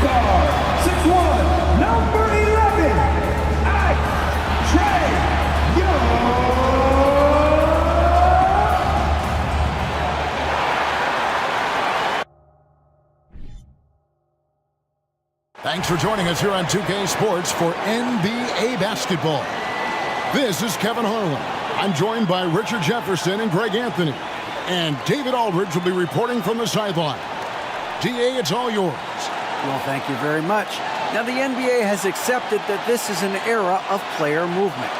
All-Star, 6'1", number 11, Trey Young. Thanks for joining us here on 2K Sports for NBA basketball. This is Kevin Harlan. I'm joined by Richard Jefferson and Greg Anthony. And David Aldridge will be reporting from the sideline. DA, it's all yours. Well, thank you very much. Now, the NBA has accepted that this is an era of player movement.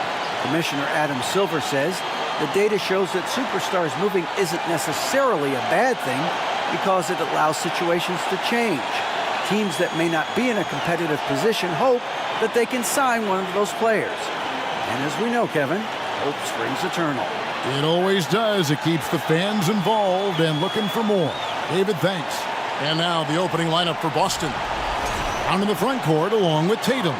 Commissioner Adam Silver says the data shows that superstars moving isn't necessarily a bad thing because it allows situations to change. Teams that may not be in a competitive position hope that they can sign one of those players. And as we know, Kevin, hope springs eternal. It always does. It keeps the fans involved and looking for more. David, thanks. And now the opening lineup for Boston. Out in the front court along with Tatum.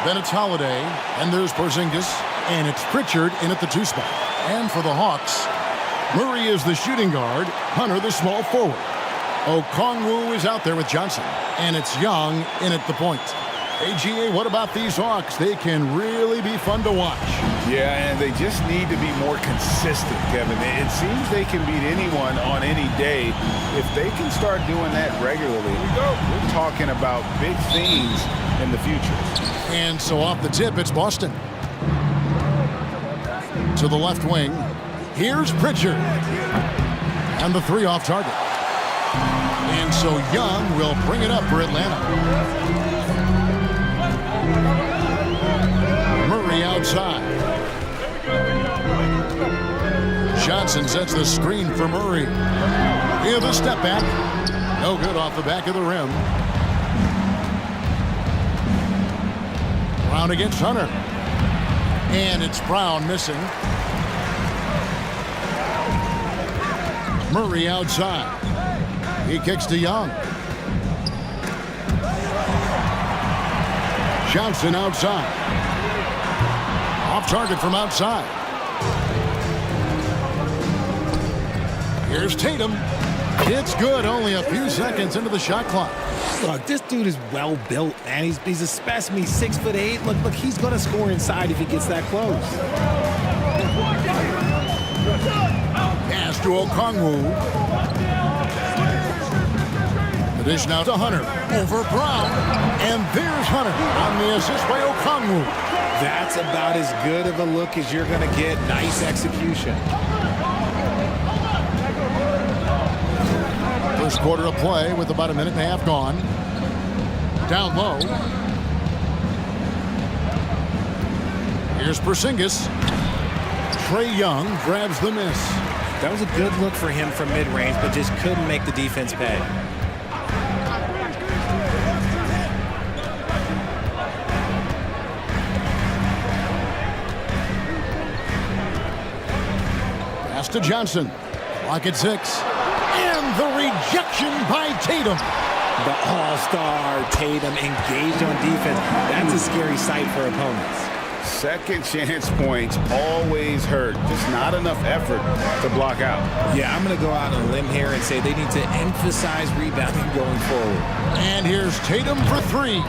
Then it's Holiday, and there's Porzingis, and it's Pritchard in at the 2 spot. And for the Hawks, Murray is the shooting guard, Hunter the small forward. Okongwu is out there with Johnson, and it's Young in at the point. AGA, what about these Hawks? They can really be fun to watch. Yeah, and they just need to be more consistent, Kevin. It seems they can beat anyone on any day. If they can start doing that regularly, we're talking about big things in the future. And so off the tip, it's Boston. To the left wing, here's Pritchard. And the 3 off target. And so Young will bring it up for Atlanta. Murray outside. Johnson sets the screen for Murray. Here's the step back. No good off the back of the rim. Brown against Hunter. And it's Brown missing. Murray outside. He kicks to Young. Johnson outside. Off target from outside. Here's Tatum. It's good. Only a few seconds into the shot clock. Look, this dude is well built, man. He's a specimen. He's 6'8". Look, he's gonna score inside if he gets that close. Pass to Okongwu. The dish now to Hunter. Over Brown. And there's Hunter on the assist by Okongwu. That's about as good of a look as you're going to get. Nice execution. First quarter of play with about a minute and a half gone. Down low. Here's Porzingis. Trey Young grabs the miss. That was a good look for him from mid-range, but just couldn't make the defense pay. Pass to Johnson. Clock at 6. And the rejection by Tatum. The all-star Tatum engaged on defense. That's a scary sight for opponents. Second chance points always hurt. Just not enough effort to block out. Yeah, I'm going to go out on a limb here and say they need to emphasize rebounding going forward. And here's Tatum for 3.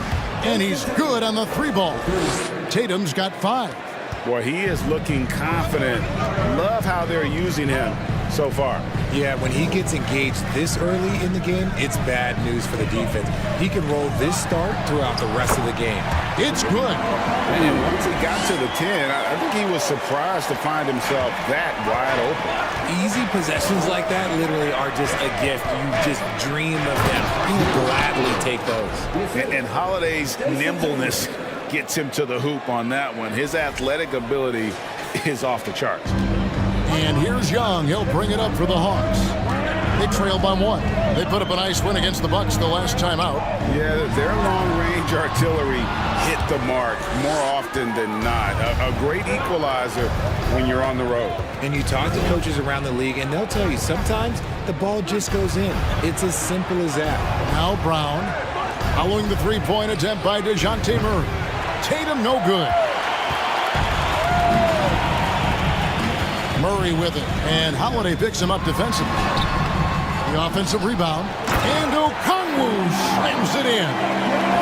And he's good on the 3 ball. Tatum's got 5. Boy, he is looking confident. Love how they're using him so far. Yeah, when he gets engaged this early in the game, it's bad news for the defense. He can roll this start throughout the rest of the game. It's good. And once he got to the 10, I think he was surprised to find himself that wide open. Easy possessions like that literally are just a gift. You just dream of them. You gladly take those. And Holiday's nimbleness gets him to the hoop on that one. His athletic ability is off the charts. And here's Young. He'll bring it up for the Hawks. They trail by 1. They put up a nice win against the Bucks the last time out. Yeah, their long-range artillery hit the mark more often than not. A great equalizer when you're on the road. And you talk to coaches around the league, and they'll tell you sometimes the ball just goes in. It's as simple as that. Now Brown. Following the 3-point attempt by DeJounte Murray. Tatum no good. Murray with it, and Holiday picks him up defensively. The offensive rebound, and Okongwu Okongwu slams it in.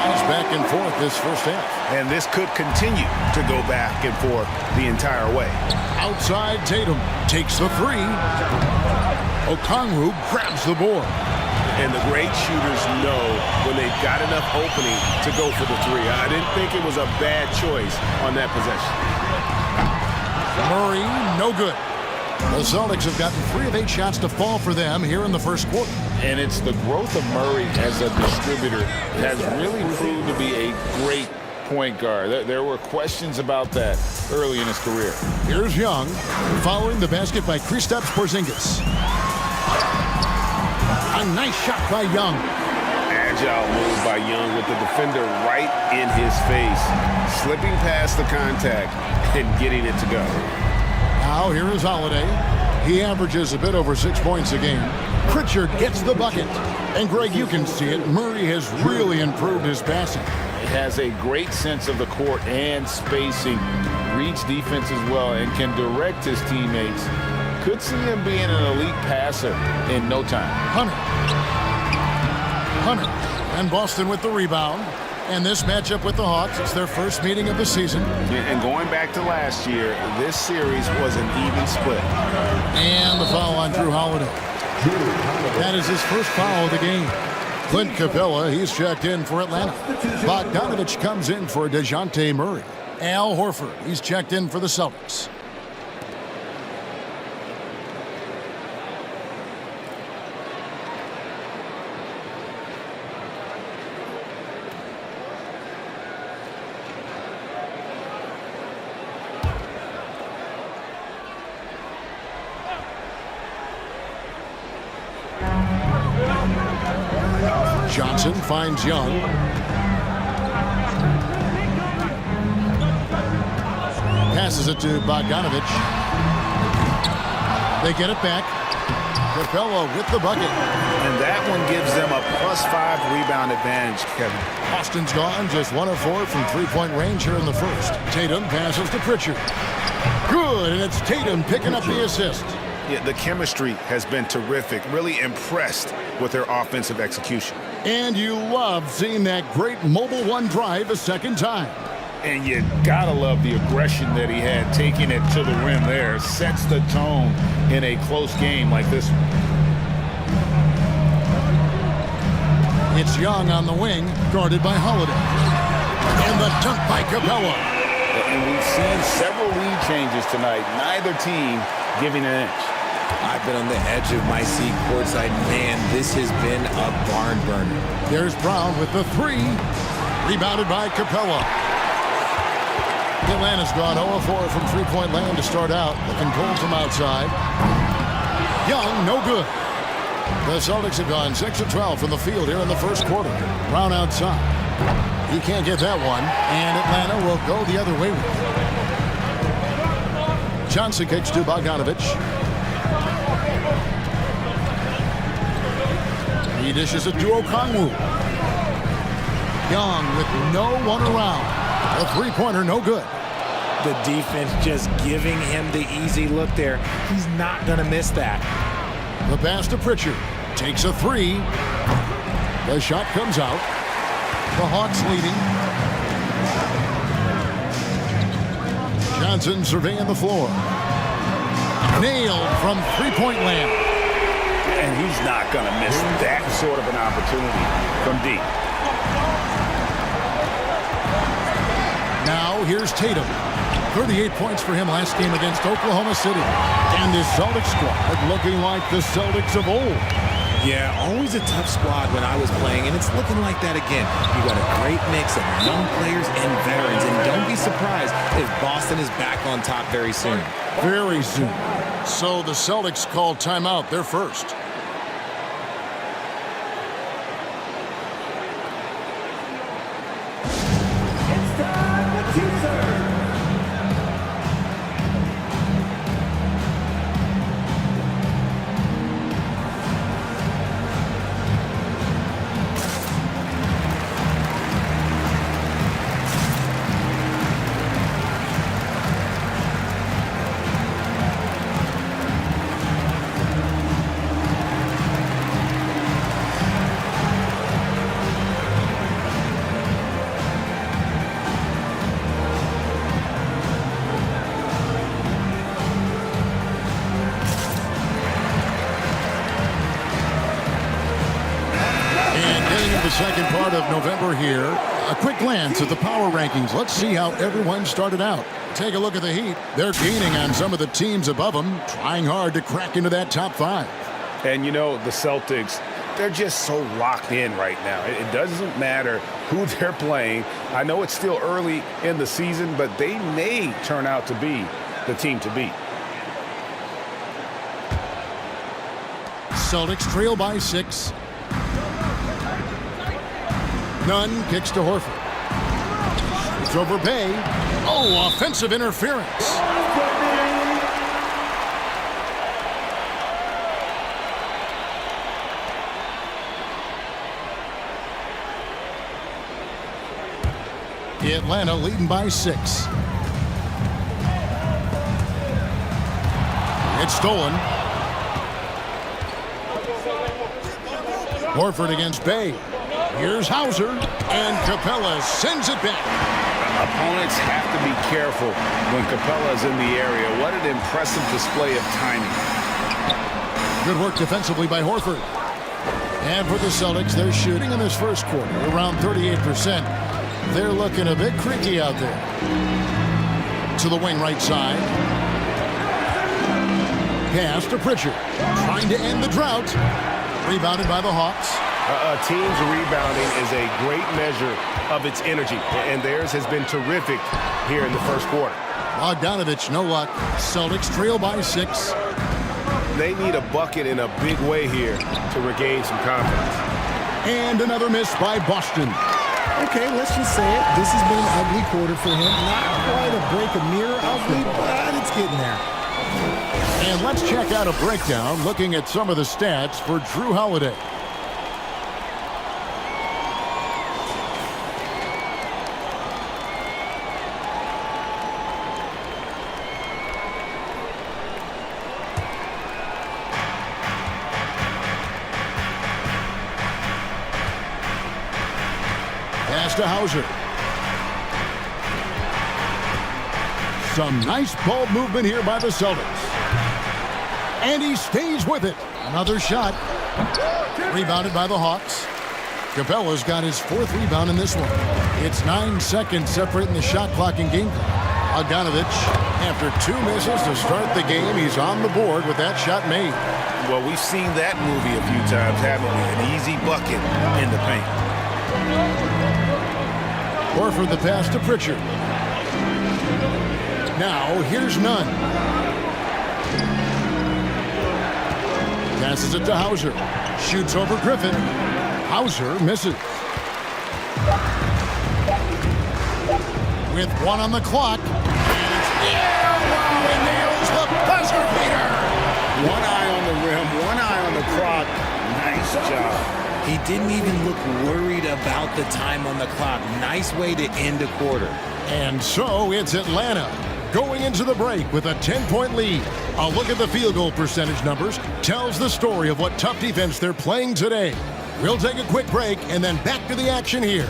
It's back and forth this first half. And this could continue to go back and forth the entire way. Outside, Tatum takes the three. Okongwu grabs the board. And the great shooters know when they've got enough opening to go for the three. I didn't think it was a bad choice on that possession. Murray, no good. The Celtics have gotten 3 of 8 shots to fall for them here in the first quarter. And it's the growth of Murray as a distributor has really proved to be a great point guard. There were questions about that early in his career. Here's Young, following the basket by Kristaps Porzingis. A nice shot by Young. Agile move by Young with the defender right in his face. Slipping past the contact and getting it to go. Now here is Holiday. He averages a bit over 6 points a game. Pritchard gets the bucket. And Greg, you can see it. Murray has really improved his passing. Has a great sense of the court and spacing. Reads defense as well and can direct his teammates. Could see him being an elite passer in no time. Hunter. And Boston with the rebound. And this matchup with the Hawks, it's their first meeting of the season. And going back to last year, this series was an even split. And the foul on Drew Holiday. That is his first foul of the game. Clint Capella, he's checked in for Atlanta. Bogdanovich comes in for DeJounte Murray. Al Horford, he's checked in for the Celtics. Johnson finds Young. Passes it to Bogdanovich. They get it back. Capella with the bucket. And that one gives them a +5 rebound advantage, Kevin. Austin's gone, just 1 of 4 from three-point range here in the first. Tatum passes to Pritchard. Good, and it's Tatum picking up the assist. Yeah, the chemistry has been terrific. Really impressed with their offensive execution. And you love seeing that great mobile one drive a second time. And you gotta love the aggression that he had, taking it to the rim there. Sets the tone in a close game like this one. It's Young on the wing, guarded by Holiday. And the dunk by Capella. And we've seen several lead changes tonight. Neither team giving an inch. I've been on the edge of my seat courtside. Man, this has been a barn burner. There's Brown with the three. Rebounded by Capella. Atlanta's gone 0 of 4 from three-point land to start out. Looking cold from outside. Young, no good. The Celtics have gone 6 of 12 from the field here in the first quarter. Brown outside. He can't get that one. And Atlanta will go the other way with it. Johnson kicks to Bogdanovich. He dishes it to Okongwu. Young with no one around. A three-pointer, no good. The defense just giving him the easy look there. He's not going to miss that. The pass to Pritchard. Takes a three. The shot comes out. The Hawks leading. Johnson surveying the floor. Nailed from three-point land. And he's not going to miss that sort of an opportunity from deep. Now here's Tatum. 38 points for him last game against Oklahoma City. And this Celtics squad looking like the Celtics of old. Yeah, always a tough squad when I was playing, and it's looking like that again. You got a great mix of young players and veterans, and don't be surprised if Boston is back on top very soon. Very soon. So the Celtics called timeout. They're first. It's time to teaser. the second part of November here. A quick glance at the power rankings. Let's see how everyone started out. Take a look at the Heat. They're gaining on some of the teams above them, trying hard to crack into that top 5. And, you know, the Celtics, they're just so locked in right now. It doesn't matter who they're playing. I know it's still early in the season, but they may turn out to be the team to beat. Celtics trail by 6. Nunn kicks to Horford. It's over Bay. Oh, offensive interference. Atlanta leading by 6. It's stolen. Horford against Bay. Here's Hauser, and Capella sends it back. Opponents have to be careful when Capella's in the area. What an impressive display of timing. Good work defensively by Horford. And for the Celtics, they're shooting in this first quarter around 38%. They're looking a bit creaky out there. To the wing right side. Pass to Pritchard. Trying to end the drought. Rebounded by the Hawks. A team's rebounding is a great measure of its energy, and theirs has been terrific here in the first quarter. Bogdanovich, no luck. Celtics trail by 6. They need a bucket in a big way here to regain some confidence. And another miss by Boston. Okay, let's just say it. This has been an ugly quarter for him. Not quite a break a mirror ugly, but it's getting there. And let's check out a breakdown looking at some of the stats for Drew Holiday. Pass to Hauser. Some nice ball movement here by the Celtics. And he stays with it. Another shot. Rebounded by the Hawks. Capella's got his 4th rebound in this one. It's 9 seconds separating the shot clock and game clock. Bogdanovich, after 2 misses to start the game, he's on the board with that shot made. Well, we've seen that movie a few times, haven't we? An easy bucket in the paint. Horford the pass to Pritchard. Now, here's Nunn. Passes it to Hauser. Shoots over Griffin. Hauser misses. With 1 on the clock. And it's he nails the buzzer beater. 1 eye on the rim, 1 eye on the clock. Nice job. He didn't even look worried about the time on the clock. Nice way to end a quarter. And so it's Atlanta going into the break with a 10-point lead. A look at the field goal percentage numbers tells the story of what tough defense they're playing today. We'll take a quick break and then back to the action here.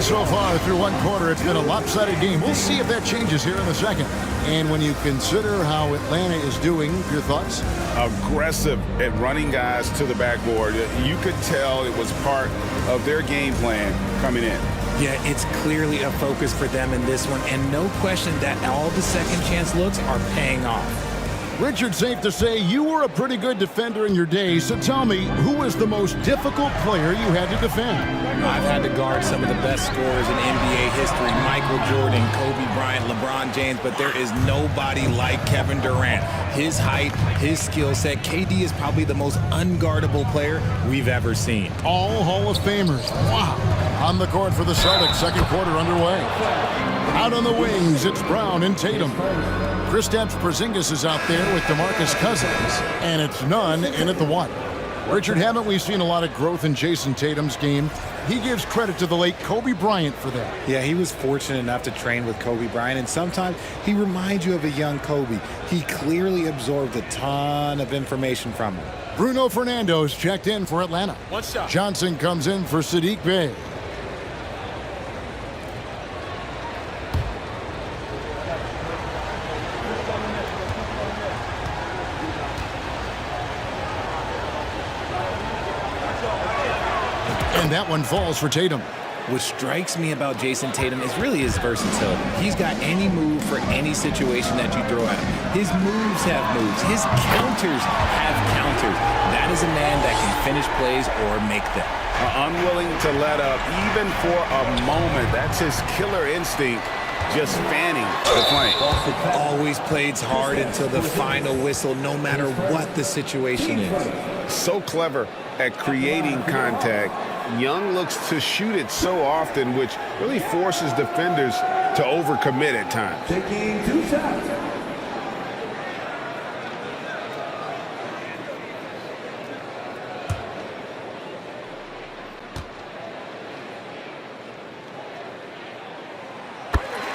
So far through 1 quarter, it's been a lopsided game. We'll see if that changes here in the second. And when you consider how Atlanta is doing, your thoughts? Aggressive at running guys to the backboard. You could tell it was part of their game plan coming in. Yeah, it's clearly a focus for them in this one, and no question that all the second chance looks are paying off. Richard, safe to say you were a pretty good defender in your day, so tell me, who was the most difficult player you had to defend? I've had to guard some of the best scorers in NBA history, Michael Jordan, Kobe Bryant, LeBron James, but there is nobody like Kevin Durant. His height, his skill set, KD is probably the most unguardable player we've ever seen. All Hall of Famers. Wow. On the court for the Celtics, second quarter underway. Out on the wings, it's Brown and Tatum. Kristaps Porzingis is out there with DeMarcus Cousins, and it's Nunn in at the 1. Richard, haven't we seen a lot of growth in Jason Tatum's game? He gives credit to the late Kobe Bryant for that. Yeah, he was fortunate enough to train with Kobe Bryant, and sometimes he reminds you of a young Kobe. He clearly absorbed a ton of information from him. Bruno Fernando's checked in for Atlanta. One shot. Johnson comes in for Sadiq Bey. And that one falls for Tatum. What strikes me about Jason Tatum is really his versatility. He's got any move for any situation that you throw at him. His moves have moves. His counters have counters. That is a man that can finish plays or make them. Unwilling to let up even for a moment. That's his killer instinct, just fanning the flame. Always plays hard until the final whistle, no matter what the situation is. So clever at creating contact. Young looks to shoot it so often, which really forces defenders to overcommit at times. Taking 2 shots.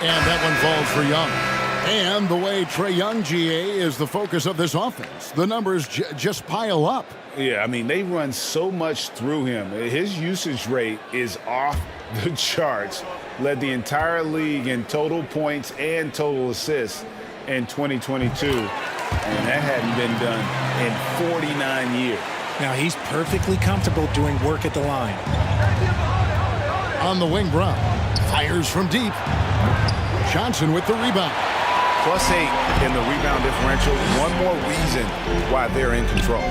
And that one falls for Young. And the way Trae Young, GA, is the focus of this offense. The numbers just pile up. Yeah, I mean, they run so much through him. His usage rate is off the charts. Led the entire league in total points and total assists in 2022. And that hadn't been done in 49 years. Now, he's perfectly comfortable doing work at the line. On the wing, Brown fires from deep. Johnson with the rebound. +8 in the rebound differential. One more reason why they're in control.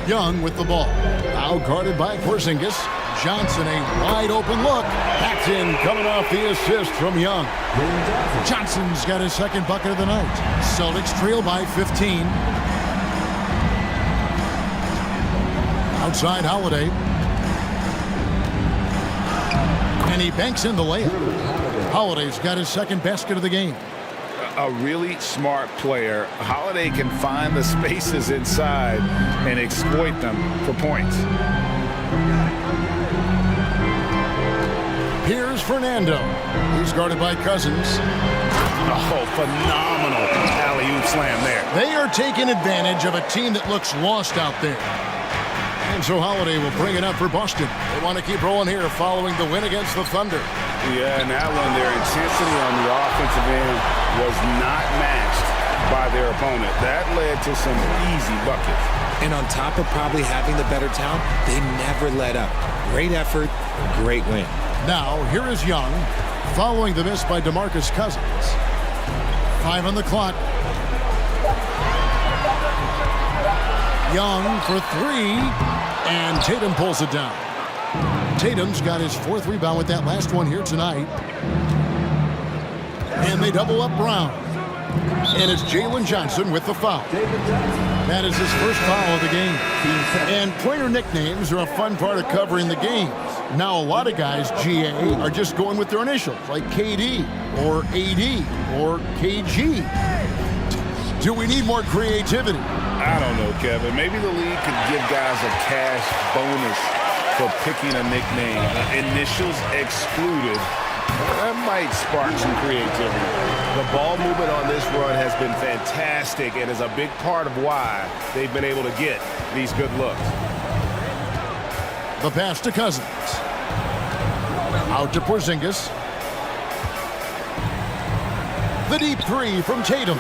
Young with the ball. Now guarded by Porzingis. Johnson, a wide open look. That's in, coming off the assist from Young. Johnson's got his second bucket of the night. Celtics trail by 15. Outside Holiday. And he banks in the layup. Holiday's got his second basket of the game. A really smart player. Holiday can find the spaces inside and exploit them for points. Here's Fernando. He's guarded by Cousins. Oh, phenomenal alley-oop slam there. They are taking advantage of a team that looks lost out there. And so Holiday will bring it up for Boston. They want to keep rolling here following the win against the Thunder. Yeah, and that one, their intensity on the offensive end was not matched by their opponent. That led to some easy buckets. And on top of probably having the better talent, they never let up. Great effort, great win. Now, here is Young, following the miss by DeMarcus Cousins. 5 on the clock. Young for 3, and Tatum pulls it down. Tatum's got his 4th rebound with that last one here tonight. And they double up Brown. And it's Jalen Johnson with the foul. That is his first foul of the game. And player nicknames are a fun part of covering the games. Now, a lot of guys, GA, are just going with their initials, like KD or AD or KG. Do we need more creativity? I don't know, Kevin. Maybe the league could give guys a cash bonus for picking a nickname. Initials excluded. That might spark some creativity. The ball movement on this run has been fantastic and is a big part of why they've been able to get these good looks. The pass to Cousins. Out to Porzingis. The deep 3 from Tatum.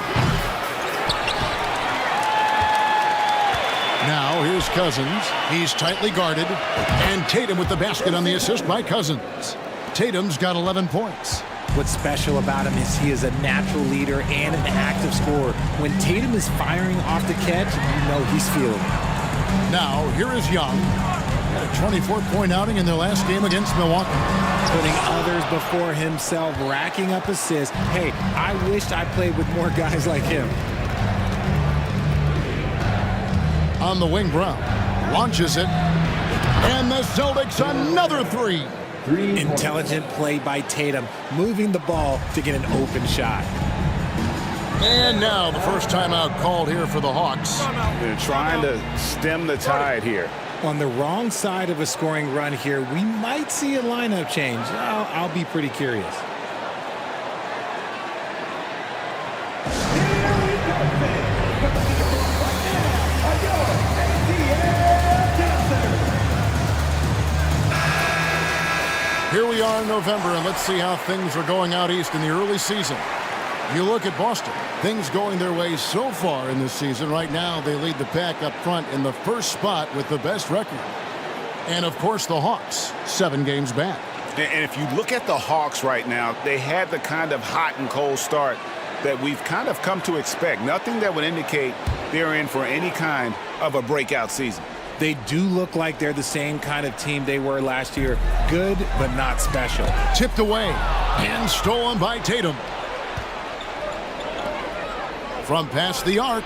Now here's Cousins. He's tightly guarded. And Tatum with the basket on the assist by Cousins. Tatum's got 11 points. What's special about him is he is a natural leader and an active scorer. When Tatum is firing off the catch, you know he's feeling it. Now, here is Young. Had a 24-point outing in their last game against Milwaukee. Putting others before himself, racking up assists. Hey, I wished I played with more guys like him. On the wing, Brown launches it. And the Celtics another 3. Intelligent play by Tatum, moving the ball to get an open shot. And now the first timeout called here for the Hawks. They're trying to stem the tide here. On the wrong side of a scoring run here, we might see a lineup change. I'll be pretty curious. Here we are in November, and let's see how things are going out east in the early season. You look at Boston, things going their way so far in this season. Right now, they lead the pack up front in the first spot with the best record. And, of course, the Hawks, 7 games back. And if you look at the Hawks right now, they had the kind of hot and cold start that we've kind of come to expect. Nothing that would indicate they're in for any kind of a breakout season. They do look like they're the same kind of team they were last year. Good, but not special. Tipped away and stolen by Tatum. From past the arc.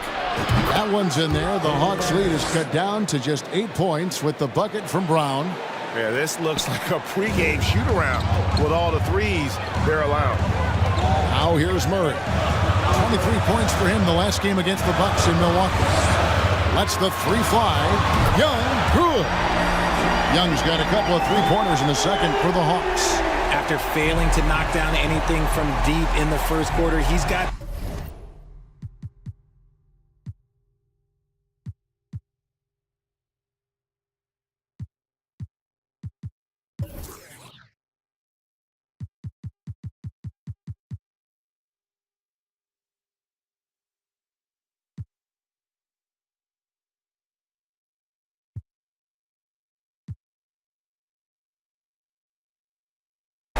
That one's in there. The Hawks lead is cut down to just 8 points with the bucket from Brown. Yeah, this looks like a pregame shoot-around with all the threes they're allowing. Now here's Murray. 23 points for him the last game against the Bucks in Milwaukee. Lets the three fly. Young, good. Young's got a couple of three-pointers in the second for the Hawks. After failing to knock down anything from deep in the first quarter, he's got...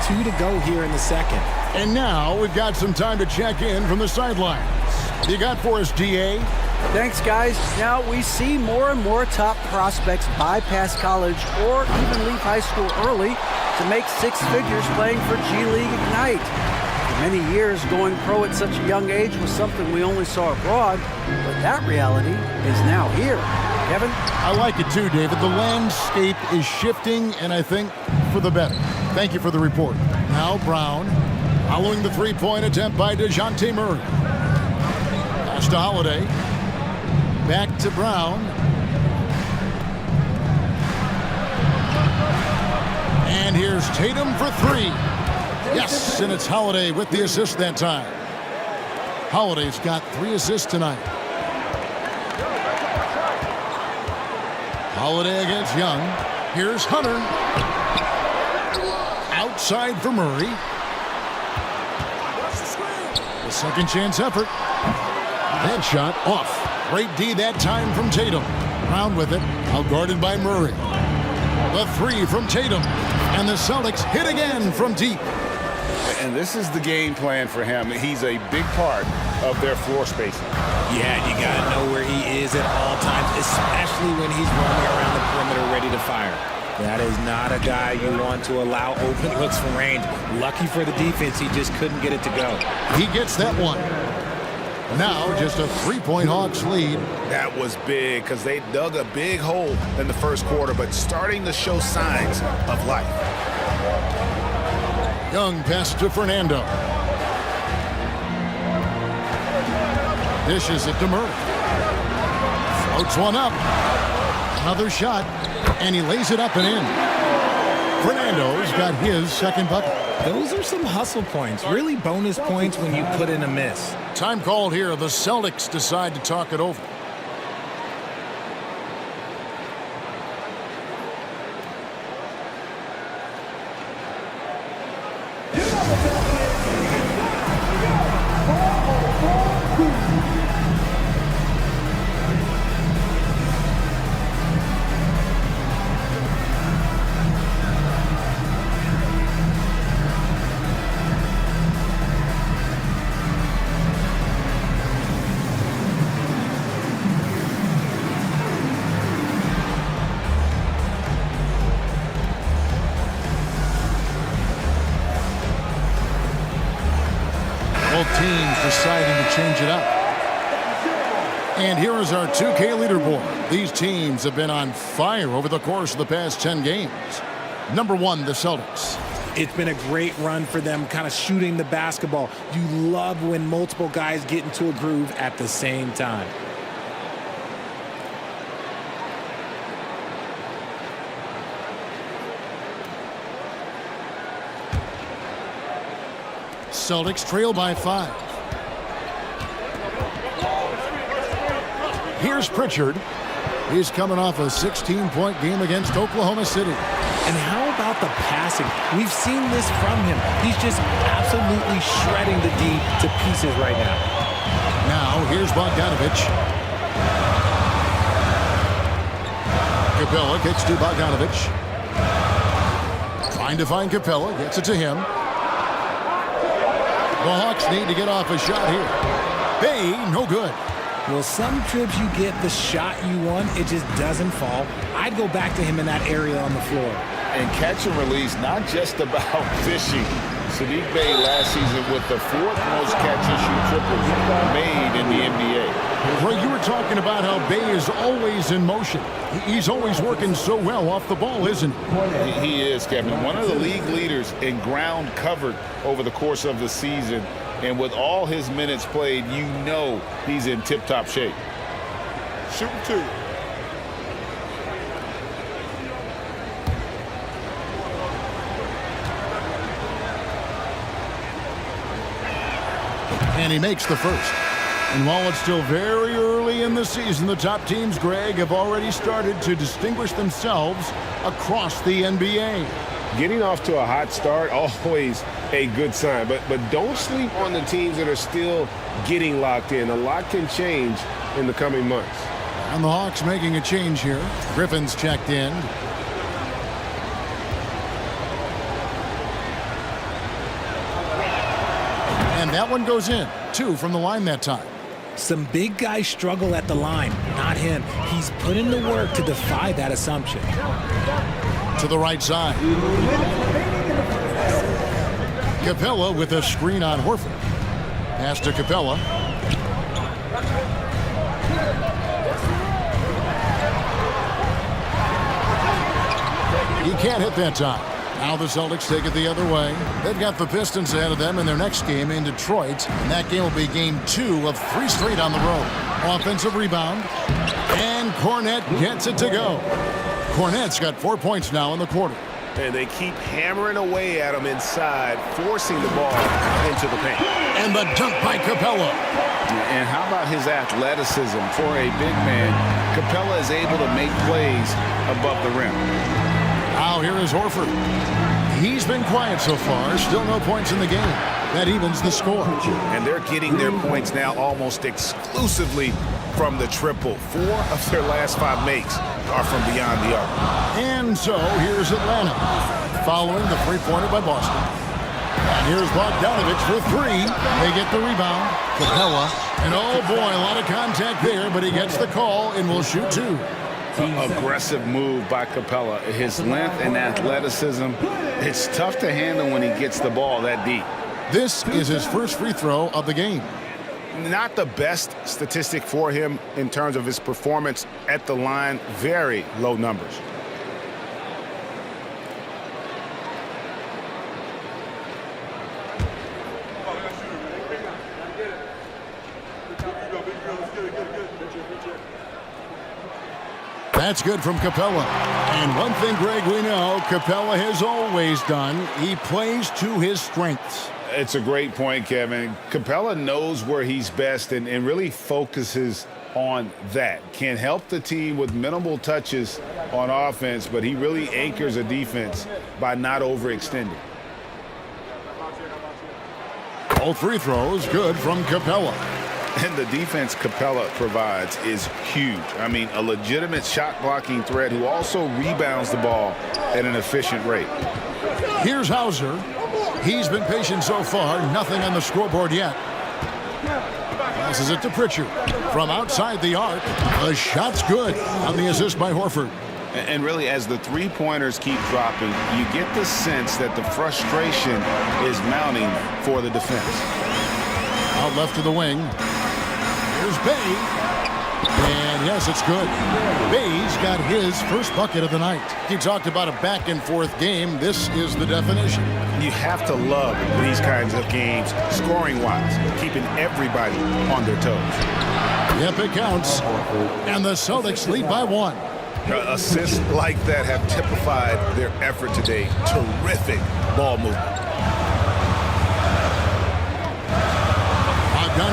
two to go here in the second. And now we've got some time to check in from the sidelines. You got for us, DA? Thanks, guys. Now we see more and more top prospects bypass college or even leave high school early to make 6 figures playing for G League Ignite. For many years, going pro at such a young age was something we only saw abroad, but that reality is now here. Kevin? I like it too, David. The landscape is shifting, and I think for the better. Thank you for the report. Now Brown, following the three-point attempt by DeJounte Murray. Pass to Holiday. Back to Brown. And here's Tatum for 3. Yes, and it's Holiday with the assist that time. Holiday's got 3 assists tonight. Holiday against Young. Here's Hunter. Outside for Murray. The second chance effort. That shot off. Great D that time from Tatum. Brown with it. Outguarded by Murray. The 3 from Tatum. And the Celtics hit again from deep. And this is the game plan for him. He's a big part of their floor spacing. Yeah, you got to know where he is at all times, especially when he's roaming around the perimeter ready to fire. That is not a guy you want to allow open looks from range. Lucky for the defense, he just couldn't get it to go. He gets that one. Now just a 3-point Hawks lead. That was big because they dug a big hole in the first quarter, but starting to show signs of life. Young pass to Fernando. Dishes it to Murray. Floats one up. Another shot. And he lays it up and in. Fernando's got his second bucket. Those are some hustle points. Really bonus points when you put in a miss. Time called here. The Celtics decide to talk it over. Both teams deciding to change it up. And here is our 2K leaderboard. These teams have been on fire over the course of the past 10 games. Number 1, the Celtics. It's been a great run for them, kind of shooting the basketball. You love when multiple guys get into a groove at the same time. Celtics trail by 5. Here's Pritchard. He's coming off a 16-point game against Oklahoma City. And how about the passing? We've seen this from him. He's just absolutely shredding the D to pieces right now. Now, here's Bogdanovich. Capella kicks to Bogdanovich. Trying to find Capella. Gets it to him. The Hawks need to get off a shot here. Bay, no good. Well, some trips you get the shot you want, it just doesn't fall. I'd go back to him in that area on the floor. And catch and release, not just about fishing. Sadiq Bey last season with the 4th most catch-and-shoot triples made in the NBA. Well, you were talking about how Bay is always in motion. He's always working so well off the ball, isn't he? He is, Kevin. One of the league leaders in ground covered over the course of the season. And with all his minutes played, you know he's in tip-top shape. Shoot 2. And he makes the first. And while it's still very early in the season, the top teams, Greg, have already started to distinguish themselves across the NBA. Getting off to a hot start, always a good sign. But don't sleep on the teams that are still getting locked in. A lot can change in the coming months. And the Hawks making a change here. Griffin's checked in. And that one goes in. 2 from the line that time. Some big guys struggle at the line, not him. He's put in the work to defy that assumption. To the right side. Capella with a screen on Horford. Pass to Capella. He can't hit that time. Now the Celtics take it the other way. They've got the Pistons ahead of them in their next game in Detroit. And that game will be game 2 of 3 straight on the road. Offensive rebound. And Cornet gets it to go. Cornet's got 4 points now in the quarter. And they keep hammering away at him inside, forcing the ball into the paint. And the dunk by Capella. And how about his athleticism for a big man? Capella is able to make plays above the rim. Now here is Horford. He's been quiet so far. Still no points in the game. That evens the score. And they're getting their points now almost exclusively from the triple. 4 of their last 5 makes are from beyond the arc. And so here's Atlanta. Following the 3-pointer by Boston. And here's Bogdanovich for 3. They get the rebound. Capella. And oh boy, a lot of contact there, but he gets the call and will shoot 2. Aggressive move by Capella. His length and athleticism, it's tough to handle when he gets the ball that deep. This is his first free throw of the game. Not the best statistic for him in terms of his performance at the line. Very low numbers. That's good from Capella. And one thing, Greg, we know Capella has always done, he plays to his strengths. It's a great point, Kevin. Capella knows where he's best and really focuses on that. Can help the team with minimal touches on offense, but he really anchors a defense by not overextending. All free throws good from Capella. And the defense Capella provides is huge. I mean, a legitimate shot blocking threat who also rebounds the ball at an efficient rate. Here's Hauser. He's been patient so far. Nothing on the scoreboard yet. Passes it to Pritchard. From outside the arc, the shot's good on the assist by Horford. And really, as the three-pointers keep dropping, you get the sense that the frustration is mounting for the defense. Out left to the wing. Here's Bay. And yes, it's good. Bay's got his first bucket of the night. He talked about a back-and-forth game. This is the definition. You have to love these kinds of games, scoring-wise, keeping everybody on their toes. Yep, it counts. And the Celtics lead by 1. Assists like that have typified their effort today. Terrific ball movement.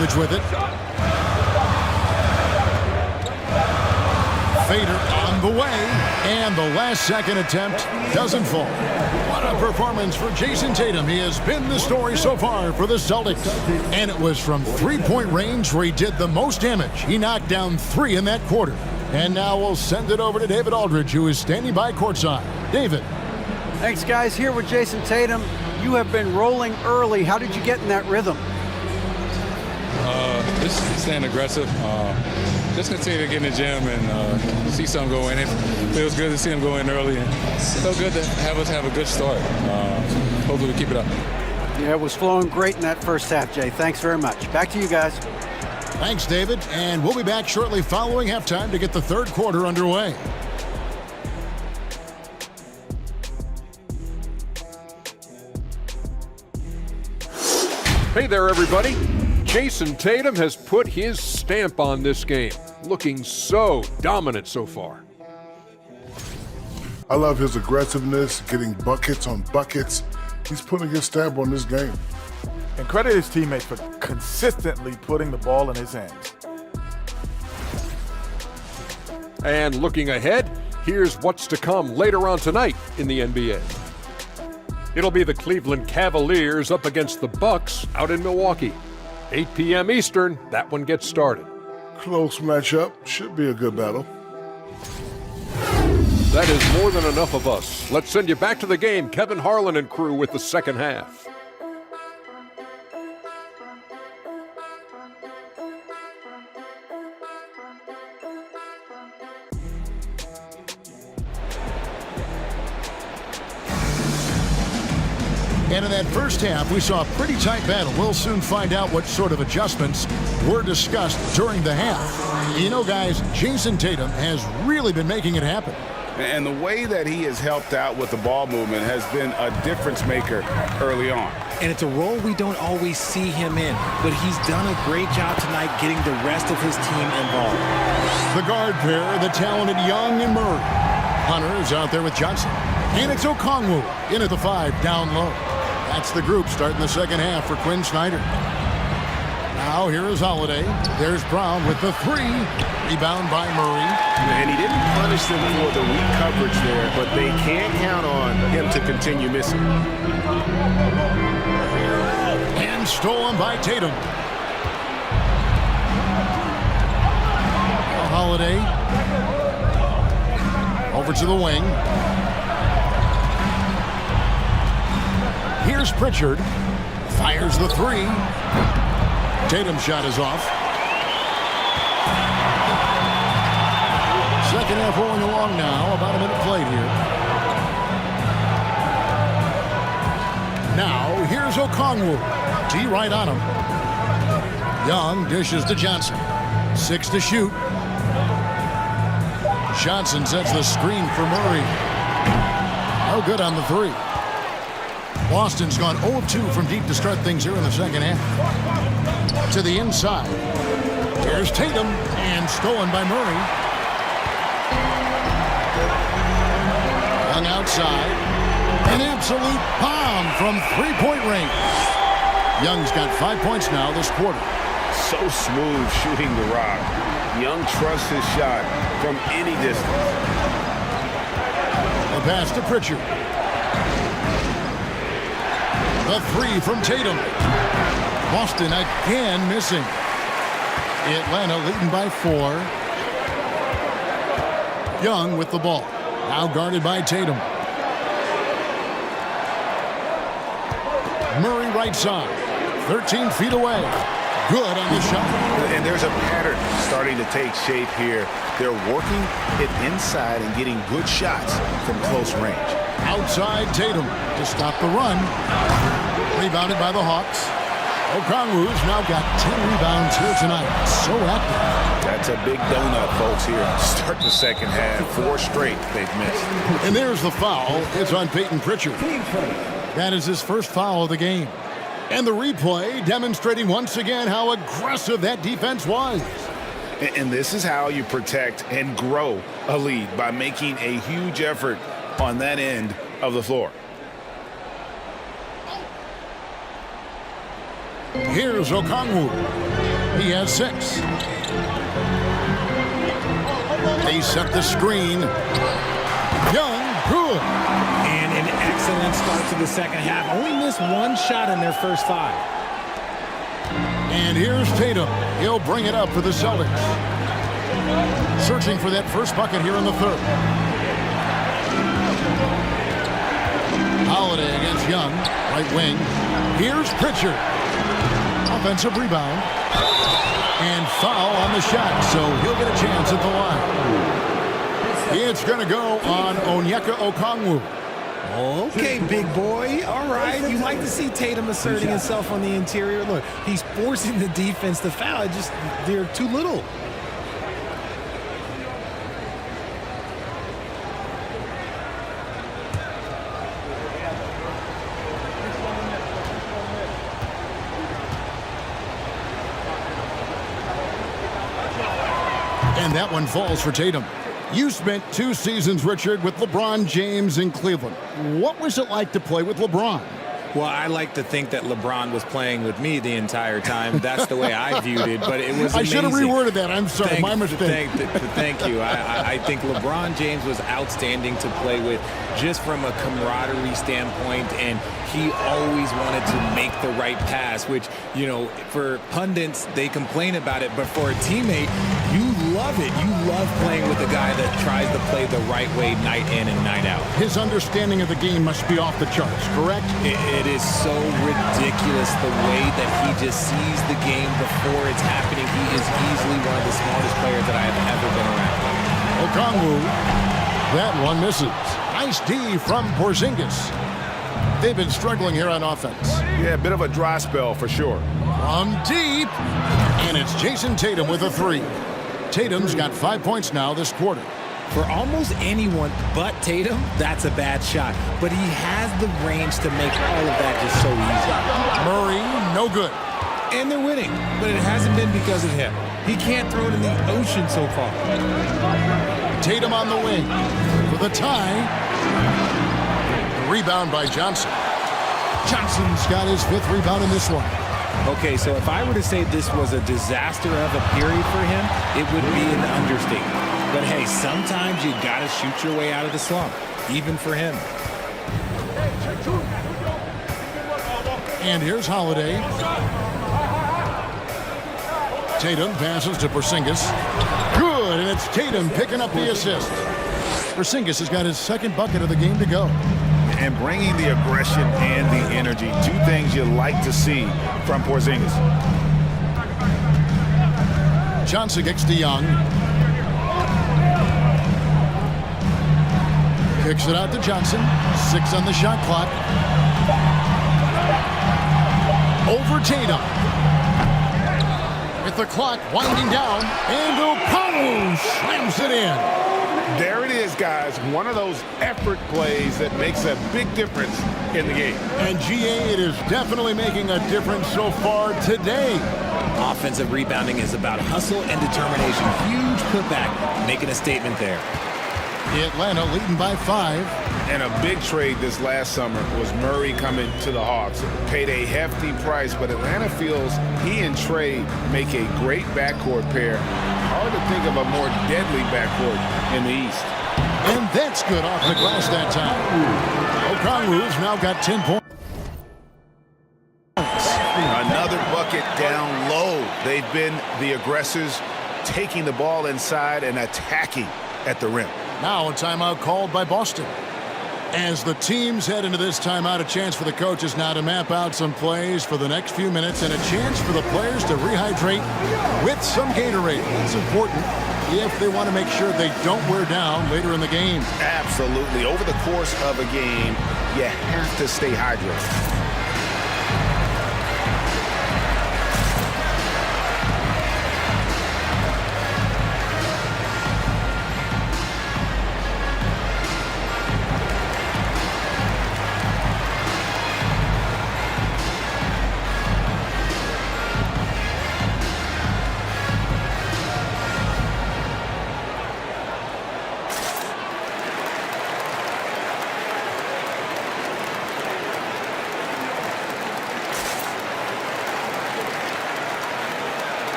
Bogdanovich with it. Fader on the way, and the last-second attempt doesn't fall. What a performance for Jason Tatum. He has been the story so far for the Celtics. And it was from three-point range where he did the most damage. He knocked down 3 in that quarter. And now we'll send it over to David Aldridge, who is standing by courtside. David. Thanks, guys. Here with Jason Tatum. You have been rolling early. How did you get in that rhythm? Just staying aggressive. Just continue to get in the gym and see something go in. It feels good to see him go in early. And so good to have us have a good start. Hopefully we keep it up. Yeah, it was flowing great in that first half, Jay. Thanks very much. Back to you guys. Thanks, David. And we'll be back shortly following halftime to get the third quarter underway. Hey there, everybody. Jason Tatum has put his stamp on this game, looking so dominant so far. I love his aggressiveness, getting buckets on buckets. He's putting his stamp on this game. And credit his teammates for consistently putting the ball in his hands. And looking ahead, here's what's to come later on tonight in the NBA. It'll be the Cleveland Cavaliers up against the Bucks out in Milwaukee. 8 p.m. Eastern, that one gets started. Close matchup, should be a good battle. That is more than enough of us. Let's send you back to the game, Kevin Harlan and crew with the second half. And in that first half, we saw a pretty tight battle. We'll soon find out what sort of adjustments were discussed during the half. You know, guys, Jason Tatum has really been making it happen. And the way that he has helped out with the ball movement has been a difference maker early on. And it's a role we don't always see him in, but he's done a great job tonight getting the rest of his team involved. The guard pair, the talented Young and Murray. Hunter is out there with Johnson. And it's Okongwu in at the 5 down low. That's the group starting the second half for Quinn Snyder. Now here is Holiday. There's Brown with the 3. Rebound by Murray. And he didn't punish them for the weak coverage there, but they can't count on him to continue missing. And stolen by Tatum. Holiday. Over to the wing. Here's Pritchard. Fires the 3. Tatum's shot is off. Second half rolling along now. About a minute played here. Now, here's Okongwu. T right on him. Young dishes to Johnson. 6 to shoot. Johnson sets the screen for Murray. No good on the 3. Boston's gone 0-2 from deep to start things here in the second half. To the inside. Here's Tatum, and stolen by Murray. Young outside. An absolute bomb from three-point range. Young's got 5 points now this quarter. So smooth shooting the rock. Young trusts his shot from any distance. A pass to Pritchard. The 3 from Tatum. Boston again missing. Atlanta leading by 4. Young with the ball. Now guarded by Tatum. Murray right side. 13 feet away. Good on the shot. And there's a pattern starting to take shape here. They're working it inside and getting good shots from close range. Outside Tatum to stop the run. Rebounded by the Hawks. Okongwu's now got 10 rebounds here tonight. So active. That's a big donut, folks, here. Start the second half. 4 straight they've missed. And there's the foul. It's on Peyton Pritchard. That is his first foul of the game. And the replay demonstrating once again how aggressive that defense was. And this is how you protect and grow a lead, by making a huge effort on that end of the floor. Here's Okongwu. He has 6. They set the screen. Young, good. And an excellent start to the second half. Only missed one shot in their first 5. And here's Tatum. He'll bring it up for the Celtics. Searching for that first bucket here in the third. Holiday against Young, right wing. Here's Pritchard. Offensive rebound. And foul on the shot, so he'll get a chance at the line. It's going to go on Onyeka Okongwu. Okay, big boy. All right. You like to see Tatum asserting himself on the interior. Look, he's forcing the defense to foul. Just they're too little. And that one falls for Tatum. You spent 2 seasons, Richard, with LeBron James in Cleveland. What was it like to play with LeBron? Well, I like to think that LeBron was playing with me the entire time. That's the way I viewed it, but it was amazing. I should have reworded that. I'm sorry, my mistake. Thank you. I think LeBron James was outstanding to play with just from a camaraderie standpoint, and he always wanted to make the right pass, which, you know, for pundits, they complain about it, but for a teammate, you love it. You love playing with a guy that tries to play the right way night in and night out. His understanding of the game must be off the charts, correct? It is so ridiculous the way that he just sees the game before it's happening. He is easily one of the smartest players that I have ever been around. Okongwu, that one misses. Nice D from Porzingis. They've been struggling here on offense. Yeah, a bit of a dry spell for sure. From deep, and it's Jason Tatum with a 3. Tatum's got 5 points now this quarter. For almost anyone but Tatum, that's a bad shot. But he has the range to make all of that just so easy. Murray, no good. And they're winning, but it hasn't been because of him. He can't throw it in the ocean so far. Tatum on the wing for the tie. Rebound by Johnson. Johnson's got his 5th rebound in this one. Okay, so if I were to say this was a disaster of a period for him, it would be an understatement. But hey, sometimes you gotta shoot your way out of the slump, even for him. And here's Holiday. Tatum passes to Porzingis. Good, and it's Tatum picking up the assist. Porzingis has got his 2nd bucket of the game to go. And bringing the aggression and the energy, 2 things you like to see from Porzingis. Johnson gets to Young. Kicks it out to Johnson. 6 on the shot clock. Over Tatum. With the clock winding down, and Okongwu slams it in. There it is, guys. One of those effort plays that makes a big difference in the game. And GA, it is definitely making a difference so far today. Offensive rebounding is about hustle and determination. Huge putback, making a statement there. Atlanta leading by 5. And a big trade this last summer was Murray coming to the Hawks. Paid a hefty price, but Atlanta feels he and Trey make a great backcourt pair. Hard to think of a more deadly backcourt in the East. And that's good off the glass that time. Okongwu's now got 10 points. Another bucket down low. They've been the aggressors, taking the ball inside and attacking at the rim. Now a timeout called by Boston. As the teams head into this timeout, a chance for the coaches now to map out some plays for the next few minutes and a chance for the players to rehydrate with some Gatorade. It's important if they want to make sure they don't wear down later in the game. Absolutely. Over the course of a game, you have to stay hydrated.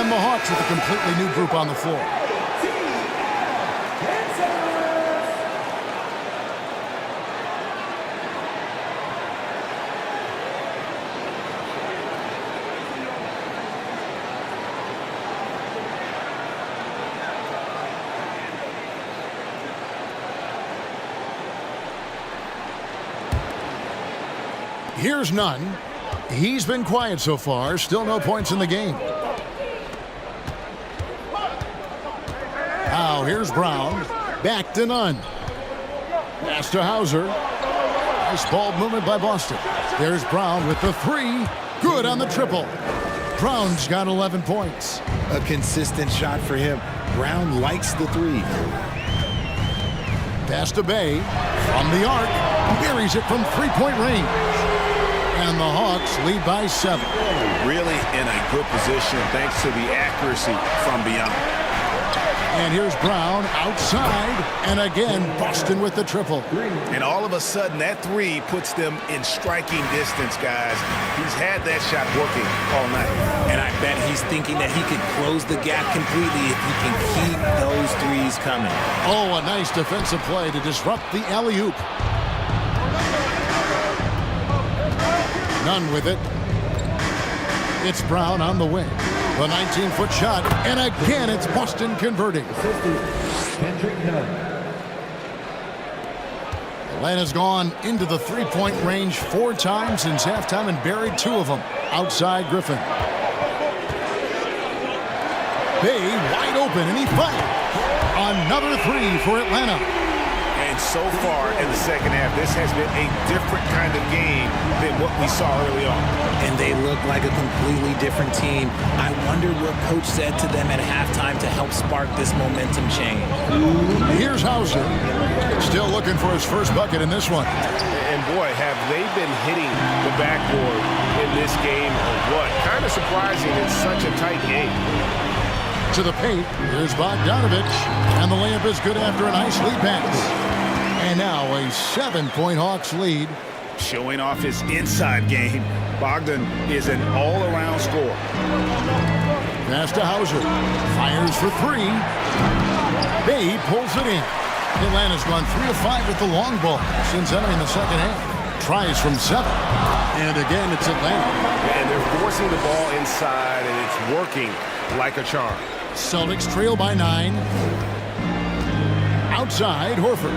And the Hawks with a completely new group on the floor. Here's Nunn. He's been quiet so far. Still no points in the game. Now here's Brown. Back to Nunn. Pass to Hauser. Nice ball movement by Boston. There's Brown with the three. Good on the triple. Brown's got 11 points. A consistent shot for him. Brown likes the three. Pass to Bay. From the arc. Buries it from three-point range. And the Hawks lead by 7. Really in a good position thanks to the accuracy from beyond. And here's Brown outside. And again, Boston with the triple. And all of a sudden, that three puts them in striking distance, guys. He's had that shot working all night. And I bet he's thinking that he could close the gap completely if he can keep those threes coming. Oh, a nice defensive play to disrupt the alley-oop. Nunn with it. It's Brown on the wing. The 19-foot shot, and again it's Boston converting. Atlanta's gone into the three-point range 4 times since halftime and buried 2 of them. Outside Griffin. Bay wide open, and he fired. Another 3 for Atlanta. And so far in the second half, this has been a different kind of game than what we saw early on. And they look like a completely different team. I wondered what coach said to them at halftime to help spark this momentum change. Here's Hauser. Still looking for his first bucket in this one. And boy, have they been hitting the backboard in this game or what? Kind of surprising in such a tight game. To the paint, here's Bogdanovich, and the layup is good after a nice lead pass. And now a 7-point Hawks lead. Showing off his inside game, Bogdan is an all-around scorer. Pass to Hauser, fires for 3. Bay pulls it in. Atlanta's gone 3 of 5 with the long ball since entering the second half. Tries from 7. And again, it's Atlanta. And they're forcing the ball inside, and it's working like a charm. Celtics trail by 9. Outside, Horford.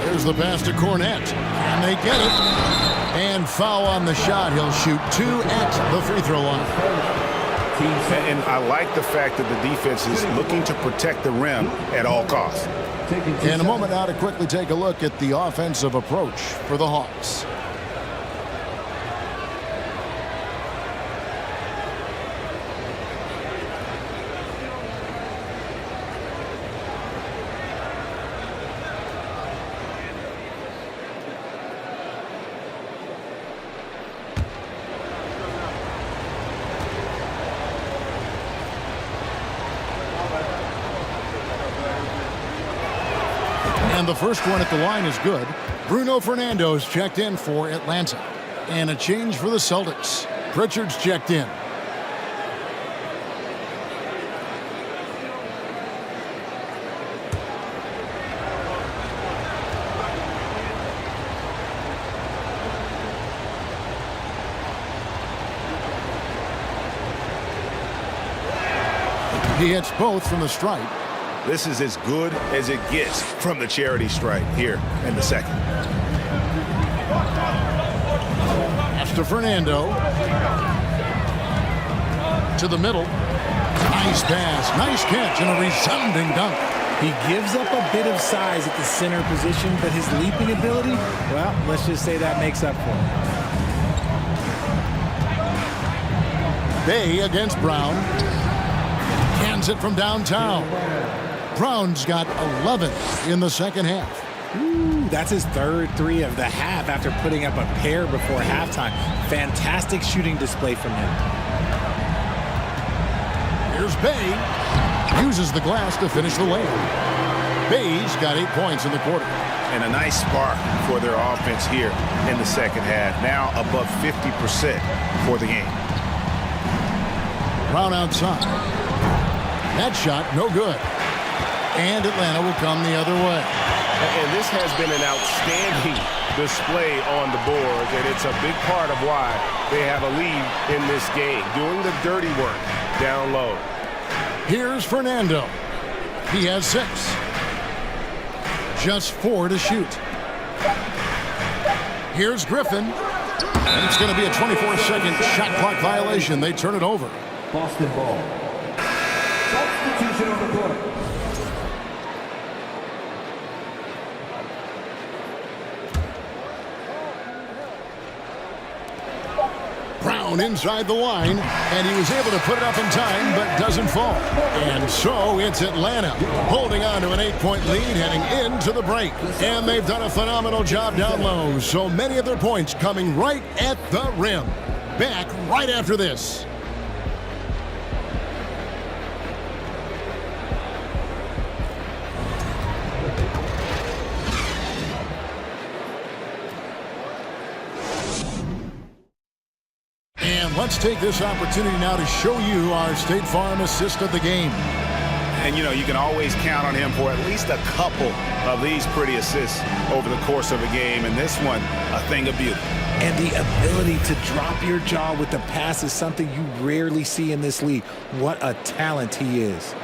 There's the pass to Cornette. Can they get it? And foul on the shot. He'll shoot 2 at the free throw line. And I like the fact that the defense is looking to protect the rim at all costs. In a moment now to quickly take a look at the offensive approach for the Hawks. And the first one at the line is good. Bruno Fernando's checked in for Atlanta. And a change for the Celtics. Pritchard's checked in. He hits both from the stripe. This is as good as it gets from the charity stripe here in the second. Pass to Fernando. To the middle. Nice pass, nice catch, and a resounding dunk. He gives up a bit of size at the center position, but his leaping ability, well, let's just say that makes up for it. Bay against Brown. Cans it from downtown. Brown's got 11 in the second half. Ooh, that's his third 3 of the half after putting up a pair before halftime. Fantastic shooting display from him. Here's Bay. Uses the glass to finish the layup. Bay's got 8 points in the quarter. And a nice spark for their offense here in the second half. Now above 50% for the game. Brown outside. That shot, no good. And Atlanta will come the other way. And this has been an outstanding display on the boards, and it's a big part of why they have a lead in this game, doing the dirty work down low. Here's Fernando. He has 6. Just 4 to shoot. Here's Griffin. And it's going to be a 24-second shot clock violation. They turn it over. Boston ball. Substitution on the court. Brown inside the line, and he was able to put it up in time, but doesn't fall. And so it's Atlanta holding on to an 8-point lead heading into the break. And they've done a phenomenal job down low, so many of their points coming right at the rim. Back right after this. Let's take this opportunity now to show you our State Farm assist of the game. And, you know, you can always count on him for at least a couple of these pretty assists over the course of a game. And this one, a thing of beauty. And the ability to drop your jaw with the pass is something you rarely see in this league. What a talent he is.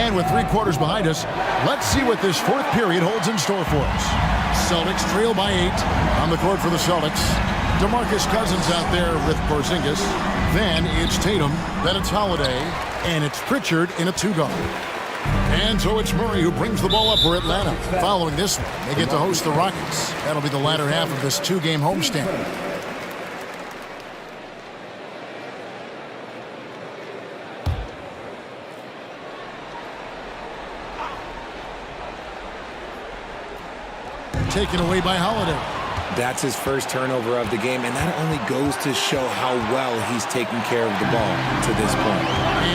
And with 3 quarters behind us, let's see what this 4th period holds in store for us. Celtics trail by 8 on the court for the Celtics. DeMarcus Cousins out there with Porzingis. Then it's Tatum. Then it's Holiday. And it's Pritchard in a 2-guard. And so it's Murray who brings the ball up for Atlanta. Following this one, they get to host the Rockets. That'll be the latter half of this 2-game homestand. Taken away by Holiday. That's his first turnover of the game, and that only goes to show how well he's taking care of the ball to this point.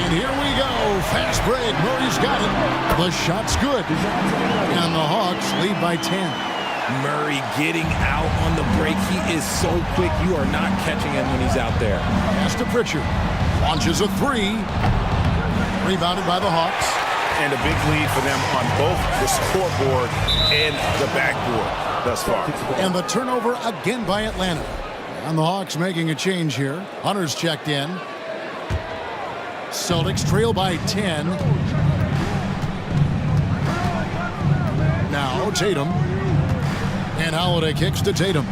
And here we go. Fast break. Murray's got it. The shot's good. And the Hawks lead by 10. Murray getting out on the break. He is so quick. You are not catching him when he's out there. Pass to Pritchard. Launches a 3. Rebounded by the Hawks. And a big lead for them on both the scoreboard and the backboard thus far. And the turnover again by Atlanta. And the Hawks making a change here. Hunter's checked in. Celtics trail by 10. Now Tatum. And Holiday kicks to Tatum.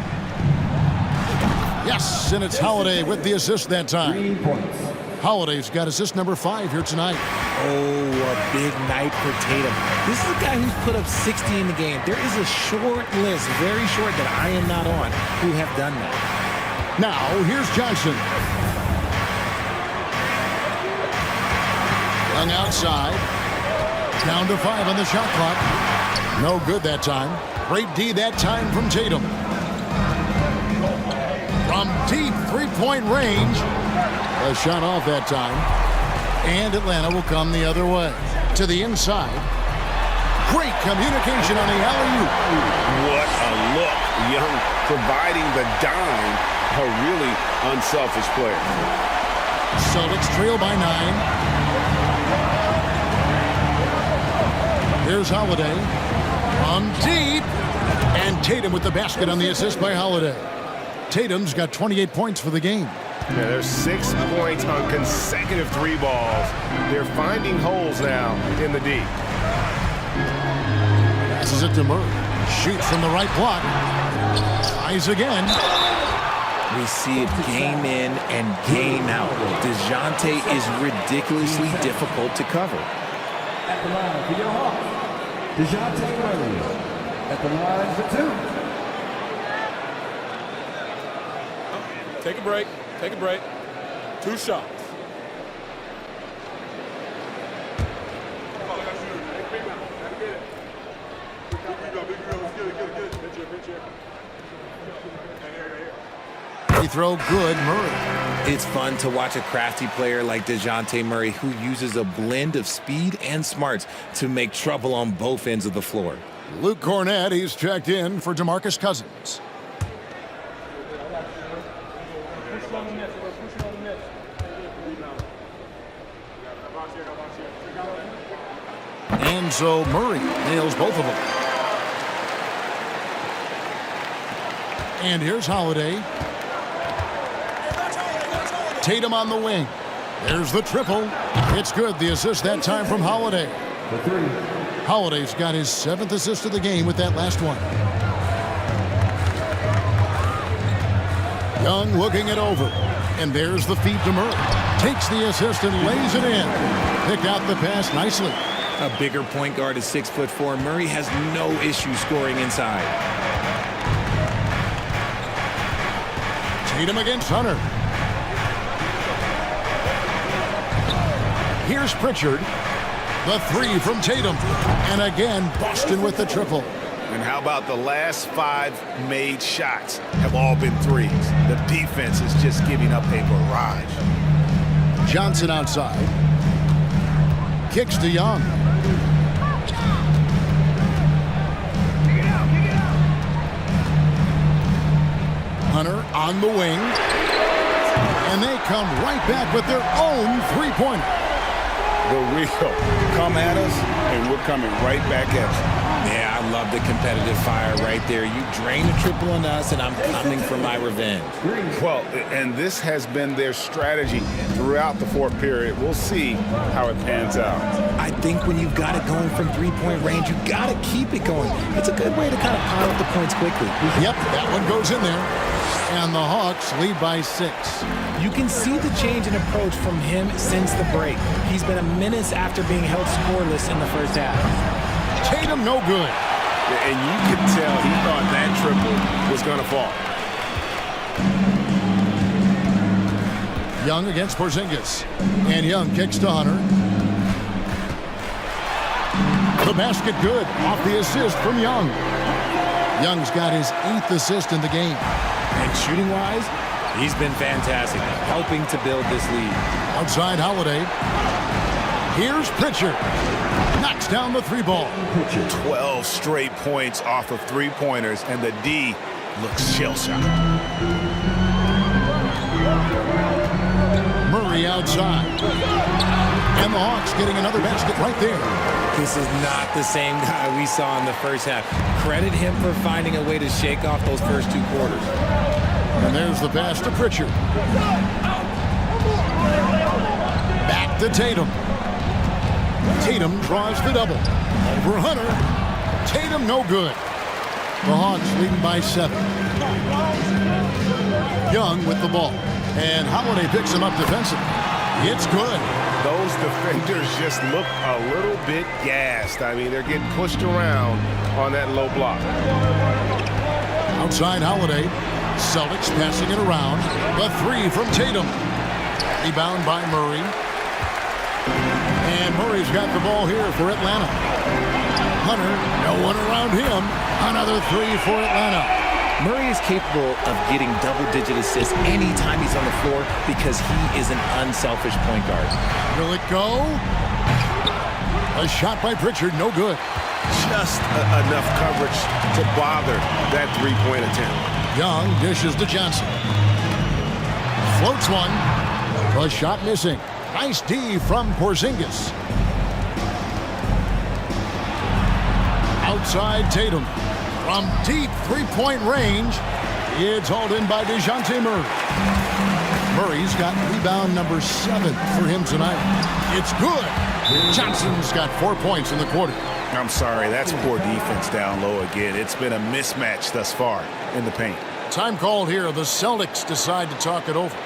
Yes, and it's Holiday with the assist that time. 3 points. Holiday's got assist number 5 here tonight. Oh, a big night for Tatum. This is a guy who's put up 60 in the game. There is a short list, very short, that I am not on, who have done that. Now, here's Johnson. Young outside. Down to 5 on the shot clock. No good that time. Great D that time from Tatum. From deep 3-point range. A shot off that time. And Atlanta will come the other way. To the inside. Great communication on the alley-oop. What a look. Young providing the dime. A really unselfish player. Celtics trail by 9. Here's Holiday. From deep. And Tatum with the basket on the assist by Holiday. Tatum's got 28 points for the game. Yeah, there's 6 points on consecutive 3 balls. They're finding holes now in the D. Passes it to Murray. Shoots from the right block. Tries again. We see it game in and game out. DeJounte is ridiculously difficult to cover. At the line for your Hawks, DeJounte Murray. At the line for 2. Take a break. Take a break. 2 shots. Free throw good, Murray. It's fun to watch a crafty player like DeJounte Murray who uses a blend of speed and smarts to make trouble on both ends of the floor. Luke Cornett, he's checked in for DeMarcus Cousins. And so Murray nails both of them. And here's Holiday. Tatum on the wing. There's the triple. It's good. The assist that time from Holiday. For 3. Holiday's got his 7th assist of the game with that last one. Young looking it over. And there's the feed to Murray. Takes the assist and lays it in. Picked out the pass nicely. A bigger point guard is 6'4". Murray has no issue scoring inside. Tatum against Hunter. Here's Pritchard. The 3 from Tatum. And again, Boston with the triple. And how about the last 5 made shots have all been threes? The defense is just giving up a barrage. Johnson outside. Kicks to Young. Hunter on the wing. And they come right back with their own three-pointer. The wheel. Come at us, and we're coming right back at you. Yeah, I love the competitive fire right there. You drain a triple on us, and I'm coming for my revenge. Well, and this has been their strategy throughout the fourth period. We'll see how it pans out. I think when you've got it going from three-point range, you got to keep it going. It's a good way to kind of pile up the points quickly. Yep, that one goes in there. And the Hawks lead by 6. You can see the change in approach from him since the break. He's been a menace after being held scoreless in the first half. Tatum no good. And you could tell he thought that triple was going to fall. Young against Porzingis. And Young kicks to Hunter. The basket good. Off the assist from Young. Young's got his 8th assist in the game. And shooting-wise, he's been fantastic, helping to build this lead. Outside Holiday. Here's Pritchard. Knocks down the 3-ball. 12 straight points off of three-pointers, and the D looks shell-shocked. Murray outside. And the Hawks getting another basket right there. This is not the same guy we saw in the first half. Credit him for finding a way to shake off those first 2 quarters. And there's the pass to Pritchard. Back to Tatum. Tatum draws the double. Over Hunter. Tatum no good. The Hawks leading by 7. Young with the ball. And Holiday picks him up defensively. It's good. Those defenders just look a little bit gassed. I mean, they're getting pushed around on that low block. Outside Holiday. Celtics passing it around. The 3 from Tatum. Rebound by Murray. And Murray's got the ball here for Atlanta. Hunter, no one around him. Another 3 for Atlanta. Murray is capable of getting double-digit assists anytime he's on the floor because he is an unselfish point guard. Will it go? A shot by Pritchard, no good. Just enough coverage to bother that three-point attempt. Young dishes to Johnson. Floats one. The shot missing. Nice D from Porzingis. Outside Tatum. From deep three-point range, it's hauled in by DeJounte Murray. Murray's got rebound number 7 for him tonight. It's good. Johnson's got 4 points in the quarter. I'm sorry, that's poor defense down low again. It's been a mismatch thus far in the paint. Time called here. The Celtics decide to talk it over.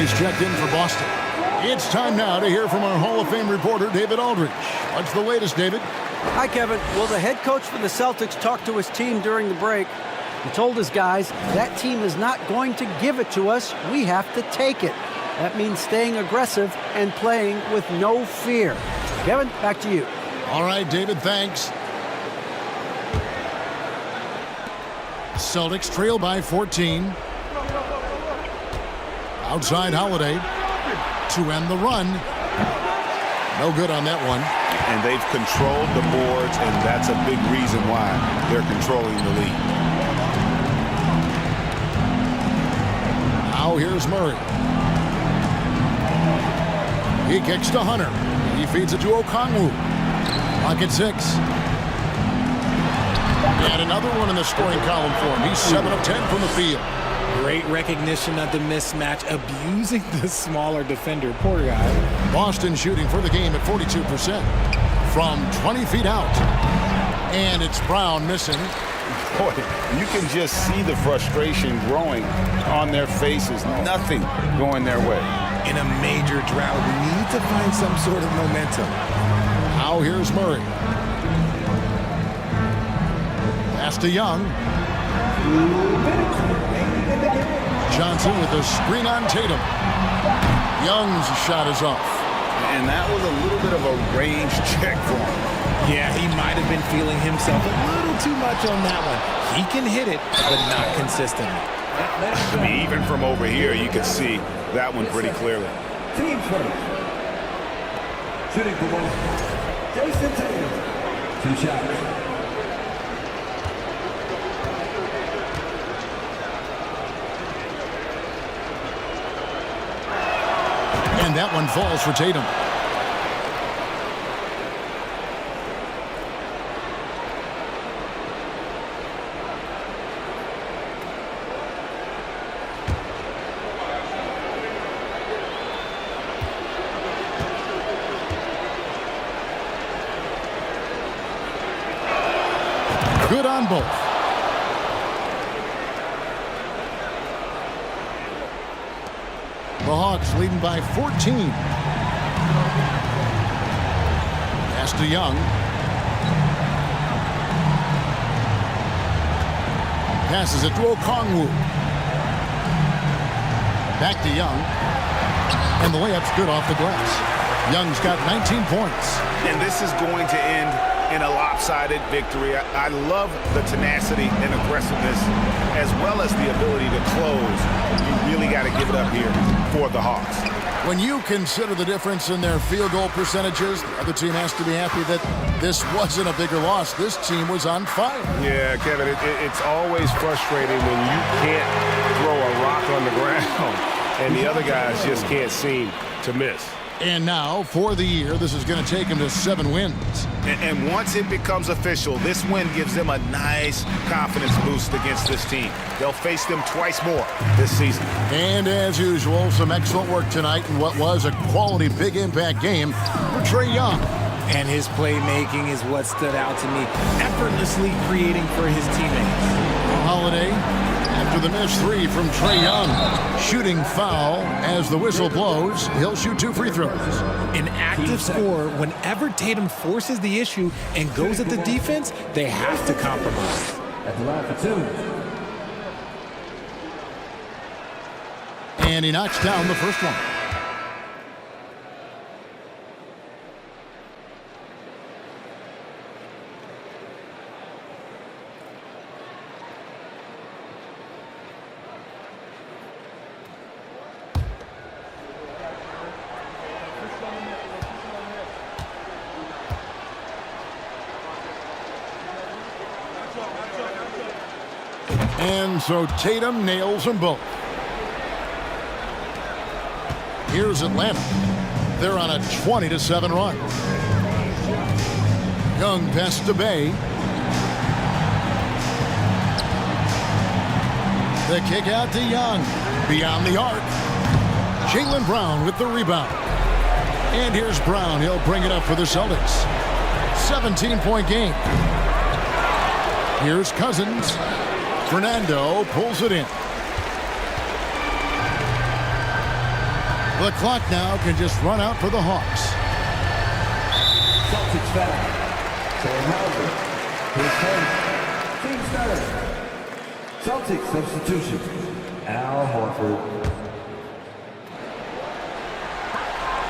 He's checked in for Boston. It's time now to hear from our Hall of Fame reporter, David Aldridge. What's the latest, David? Hi, Kevin. Well, the head coach for the Celtics talked to his team during the break. He told his guys, that team is not going to give it to us. We have to take it. That means staying aggressive and playing with no fear. Kevin, back to you. All right, David, thanks. Celtics trail by 14. Outside Holiday to end the run. No good on that one. And they've controlled the boards, and that's a big reason why they're controlling the lead. Now here's Murray. He kicks to Hunter. He feeds it to Okongwu. Clock at 6. And another one in the scoring column for him. He's 7 of 10 from the field. Great recognition of the mismatch, abusing the smaller defender. Poor guy. Boston shooting for the game at 42% from 20 feet out. And it's Brown missing. Boy, you can just see the frustration growing on their faces. Nothing going their way. In a major drought, we need to find some sort of momentum. Now here's Murray. Pass to Young. Johnson with a screen on Tatum. Young's shot is off. And that was a little bit of a range check for him. Yeah, he might have been feeling himself a little too much on that one. He can hit it, but not consistently. I mean, even from over here, you can see that one pretty clearly. Team first. Shooting for one. Jason Tatum. 2 shots. And that one falls for Tatum. Good on both. The Hawks leading by 14. Pass to Young. Passes it to Okongwu. Back to Young. And the layup's good off the glass. Young's got 19 points. And this is going to end in a lopsided victory. I love the tenacity and aggressiveness as well as the ability to close. You really got to give it up here for the Hawks. When you consider the difference in their field goal percentages, the other team has to be happy that this wasn't a bigger loss. This team was on fire. Yeah, Kevin, it's always frustrating when you can't throw a rock on the ground and the other guys just can't seem to miss. And now, for the year, this is going to take them to 7 wins. And once it becomes official, this win gives them a nice confidence boost against this team. They'll face them twice more this season. And as usual, some excellent work tonight in what was a quality big impact game for Trae Young. And his playmaking is what stood out to me, effortlessly creating for his teammates. Holiday, after the missed 3 from Trae Young, shooting foul as the whistle blows. He'll shoot 2 free throws. An active scorer, whenever Tatum forces the issue and goes at the defense, they have to compromise. At the line for 2. And he knocks down the first one. And so Tatum nails them both. Here's Atlanta. They're on a 20-7 run. Young pass to Bay. The kick out to Young. Beyond the arc. Jaylen Brown with the rebound. And here's Brown. He'll bring it up for the Celtics. 17-point game. Here's Cousins. Fernando pulls it in. The clock now can just run out for the Hawks. Celtics foul. Sam Hauser. His 10th. Team starter. Celtics substitution. Al Horford.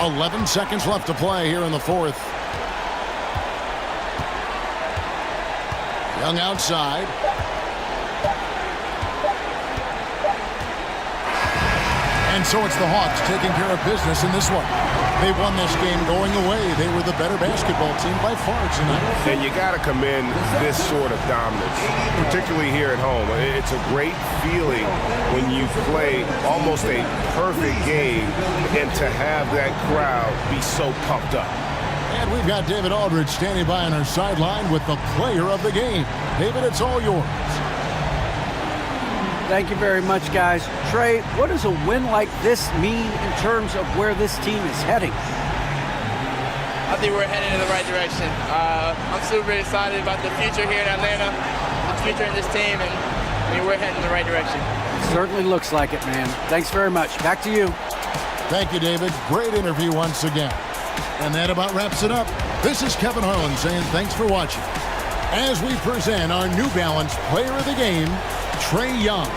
11 seconds left to play here in the fourth. Young outside. And so it's the Hawks taking care of business in this one. They won this game going away. They were the better basketball team by far tonight. And you got to commend this sort of dominance, particularly here at home. It's a great feeling when you play almost a perfect game and to have that crowd be so pumped up. And we've got David Aldridge standing by on our sideline with the player of the game. David, it's all yours. Thank you very much, guys. Trey, what does a win like this mean in terms of where this team is heading? I think we're heading in the right direction. I'm super excited about the future here in Atlanta, the future in this team, and we're heading in the right direction. Certainly looks like it, man. Thanks very much. Back to you. Thank you, David. Great interview once again. And that about wraps it up. This is Kevin Harlan saying thanks for watching as we present our New Balance Player of the Game, Trae Young.